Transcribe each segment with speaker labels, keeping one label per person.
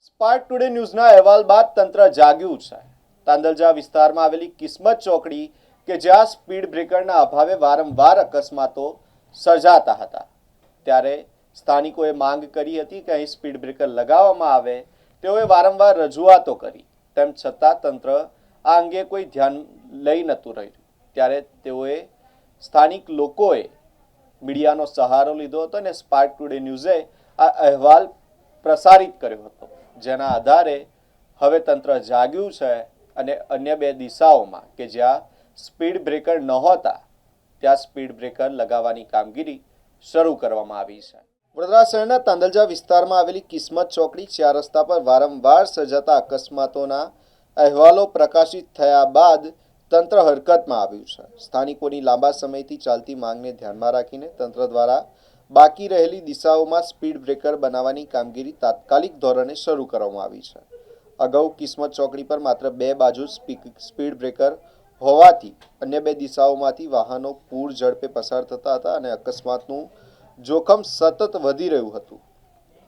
Speaker 1: Spark today ન્યૂઝના અહેવાલ બાદ તંત્ર જાગ્યું છે। તાંદલજા વિસ્તારમાં આવેલી કિસ્મત ચોકડી કે જ્યાં સ્પીડ બ્રેકરના અભાવે વારંવાર અકસ્માતો સર્જાતા હતા, ત્યારે સ્થાનિકોએ માંગ કરી હતી કે અહીં સ્પીડ બ્રેકર લગાવવામાં આવે। તેઓએ વારંવાર રજૂઆતો કરી, તેમ છતાં તંત્ર આ અંગે કોઈ ધ્યાન લઈ નહોતું રહ્યું। ત્યારે તેઓએ સ્થાનિક લોકોએ મીડિયાનો સહારો લીધો હતો અને સ્પાર્ક ટુડે ન્યૂઝે આ અહેવાલ પ્રસારિત કર્યો હતો, જેના આધારે હવે તંત્ર જાગ્યું છે અને અન્ય બે દિશાઓમાં કે જ્યાં સ્પીડ બ્રેકર નહોતા ત્યાં સ્પીડ બ્રેકર લગાવવાની કામગીરી શરૂ કરવામાં આવી છે। વડોદરા શહેરના તાંદલજા વિસ્તારમાં આવેલી કિસ્મત ચોકડી 4 રસ્તા પર વારંવાર સર્જાતા અકસ્માતોના અહેવાલો પ્રકાશિત થયા બાદ તંત્ર હરકતમાં આવ્યું છે। સ્થાનિકોની લાંબા સમયથી ચાલતી માંગને ધ્યાનમાં રાખીને તંત્ર દ્વારા બાકી રહેલી દિશાઓમાં સ્પીડ બ્રેકર બનાવવાની કામગીરી તાત્કાલિક ધોરણે શરૂ કરવામાં આવી છે। અગાઉ કિસ્મત ચોકડી પર માત્ર 2 બાજુ સ્પીડ બ્રેકર હોવાથી અન્ય 2 દિશાઓમાંથી વાહનો પૂર ઝડપે પસાર થતા હતા અને અકસ્માતનું જોખમ સતત વધી રહ્યું હતું।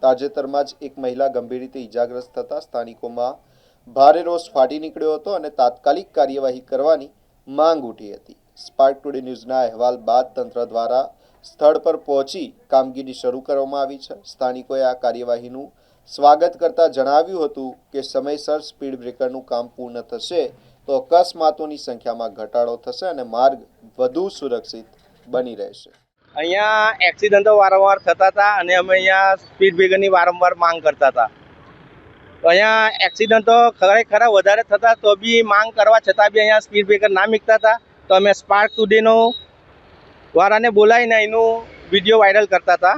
Speaker 1: તાજેતરમાં જ એક મહિલા ગંભીર રીતે ઈજાગ્રસ્ત થતા સ્થાનિકોમાં ભારે રોષ ફાટી નીકળ્યો હતો અને તાત્કાલિક કાર્યવાહી કરવાની માંગ ઉઠી હતી। સ્પાર્ક ટુડે ન્યૂઝના અહેવાલ બાદ તંત્ર દ્વારા સ્થળ પર પહોંચી કામગીરી શરૂ કરવામાં આવી છે। સ્થાનિકોએ આ કાર્યવાહીનું સ્વાગત કરતા જણાવ્યું હતું કે સમયસર સ્પીડ બ્રેકરનું કામ પૂર્ણ થશે તો અકસ્માતોની સંખ્યામાં ઘટાડો થશે અને માર્ગ વધુ સુરક્ષિત બની રહેશે।
Speaker 2: અહીંયા એક્સિડન્ટો વારંવાર થતા હતા અને અમે અહીંયા સ્પીડ બ્રેકરની વારંવાર માંગ કરતા હતા। અહીંયા એક્સિડન્ટો ખરેખર વધારે થતા તો બી માંગ કરવા છતાં બી અહીંયા સ્પીડ બ્રેકર ના મૂકતા હતા, તો અમે સ્પાર્ક ટુડેનો વાળાને બોલાવીને એનું વિડીયો વાયરલ કરતા હતા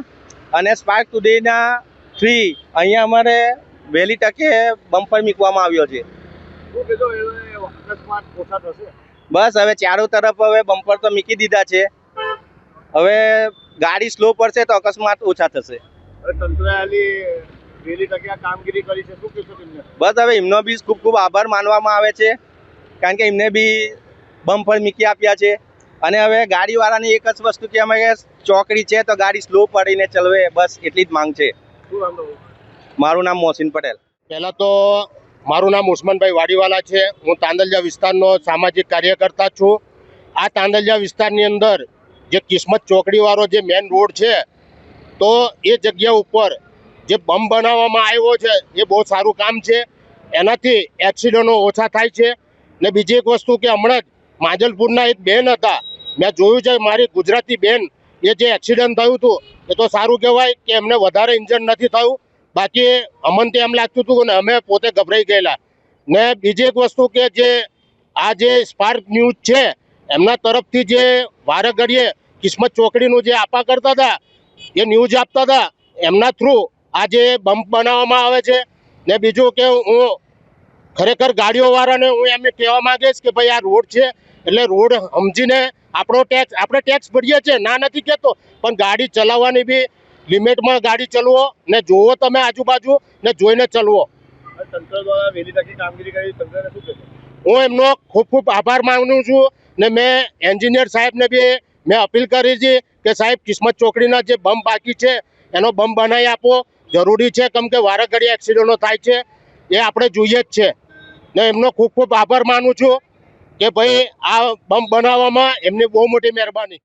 Speaker 2: અને સ્પાર્ક ટુડેના થ્રી અહીંયા અમારે વહેલી તકે બમ્પર મૂકવામાં આવ્યો છે। બસ હવે ચારો તરફ હવે બમ્પર તો મૂકી દીધા છે, હવે ગાડી સ્લો પડશે તો અકસ્માત ઓછા થશે। બસ હવે એમનો બી ખૂબ ખૂબ આભાર માનવામાં આવે છે, કારણ કે એમને બી બમ્પર મૂકી આપ્યા છે અને હવે ગાડીવાળાની એક જ વસ્તુ કે અમે ચોકડી છે તો ગાડી સ્લો પડીને ચલવે, બસ એટલી જ માંગ છે। મારું નામ મોહસિન પટેલ।
Speaker 3: પહેલા તો મારું નામ ઉસ્માનભાઈ વાડીવાલા છે। હું તાંદલજા વિસ્તારનો સામાજિક કાર્યકર્તા છું। આ તાંદલજા વિસ્તારની અંદર જે કિસ્મત ચોકડીવાળો જે મેઇન રોડ છે, તો એ જગ્યા ઉપર જે બમ્પ બનાવવામાં આવ્યો છે એ બહુ સારું કામ છે। એનાથી એક્સિડન્ટો ઓછા થાય છે। ને બીજી એક વસ્તુ કે હમણાં જ માજલપુરના એક બેન હતા, મેં જોયું છે, મારી ગુજરાતી બેન, એ જે એક્સિડન્ટ થયું હતું એ તો સારું કહેવાય કે એમને વધારે ઇન્જર નથી થયું, બાકી અમને તો એમ લાગતું હતું ને અમે પોતે ગભરાઈ ગયેલા। ને બીજી એક વસ્તુ કે જે આ જે સ્પાર્ક ન્યૂઝ છે એમના તરફથી જે વારે ઘડીએ કિસ્મત ચોકડીનું જે આપા કરતા હતા, એ ન્યૂઝ આપતા હતા, એમના થ્રુ આ જે બમ્પ બનાવવામાં આવે છે। ને બીજું કે હું ખરેખર ગાડીઓવાળાને હું એમને કહેવા માંગીશ કે ભાઈ આ રોડ છે એટલે રોડ સમજીને આપણે ટેક્સ ભરીએ છીએ, ના નથી કહેતો, પણ ગાડી ચલાવવાની બી લિમિટમાં ગાડી ચલાવો ને જોવો તમે આજુબાજુ ને જોઈને ચલાવો। હું એમનો ખૂબ ખૂબ આભાર માનું છું ને મેં એન્જિનિયર સાહેબને બી મેં અપીલ કરી છે કે સાહેબ કિસ્મત ચોકડીના જે બમ્પ બાકી છે એનો બમ્પ બનાવી આપો, જરૂરી છે, કેમ કે વારે ઘડી એક્સિડન્ટો થાય છે, એ આપણે જોઈએ જ છે। ને એમનો ખૂબ ખૂબ આભાર માનું છું કે ભાઈ આ બમ્પ બનાવવામાં એમની બહુ મોટી મહેરબાની।